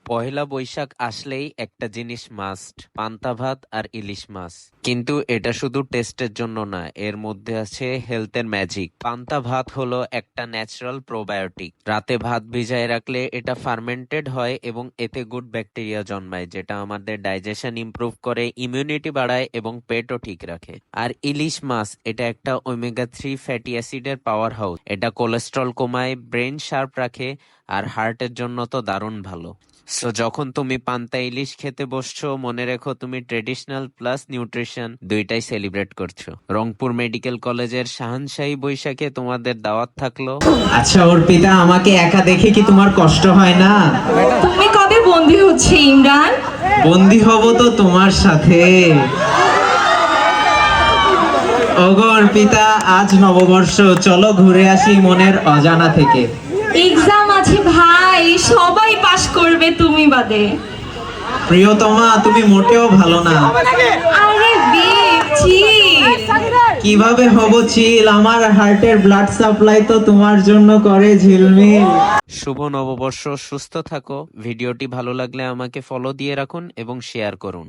পহেলা বৈশাখ আসলেই একটা জিনিস মাস্ট, পান্তা ভাত আর ইলিশ মাছ। কিন্তু এটা শুধু টেস্টের জন্য না, এর মধ্যে আছে হেলথের ম্যাজিক। পান্তা ভাত হলো একটা ন্যাচারাল প্রোবায়োটিক। রাতে ভাত ভিজায় রাখলে এটা ফার্মেন্টেড হয় এবং এতে গুড ব্যাকটেরিয়া জন্মায়, যেটা আমাদের ডাইজেশন ইমপ্রুভ করে, ইমিউনিটি বাড়ায় এবং পেটও ঠিক রাখে। আর ইলিশ মাছ, এটা একটা ওমেগা 3 ফ্যাটি অ্যাসিডের পাওয়ার হাউস। এটা কোলেস্ট্রল কমায়, ব্রেন শার্প রাখে, আর হার্টের জন্য তো দারুণ ভালো। সো যখন তুমি পান্তা ইলিশ খেতে বসছো, মনে রেখো তুমি ট্রেডিশনাল প্লাস নিউট্রিশন দুইটাই সেলিব্রেট করছো। রংপুর মেডিকেল কলেজের শাহানশাহী বৈশাখে তোমাদের দাওয়াত থাকলো। আচ্ছা অর্পিতা, আমাকে একা দেখে কি তোমার কষ্ট হয় না? তুমি কবে বন্দী হচ্ছে ইমরান? বন্দি হব তো তোমার সাথে। ওগো অর্পিতা, আজ নববর্ষ, চলো ঘুরে আসি মনের অজানা থেকে। এক্সাম আছে ভাই, সবাই পাস করবে তুমি বাদে। প্রিয়তমা, তুমি মোটেও ভালো না। আরে বেব চিল। কিভাবে হব চিল? আমার হার্টের ব্লাড সাপ্লাই তো তোমার জন্য করে ঝিলমিল। শুভ নববর্ষ, সুস্থ থাকো। ভিডিওটি ভালো লাগলে আমাকে ফলো দিয়ে রাখুন এবং শেয়ার করুন।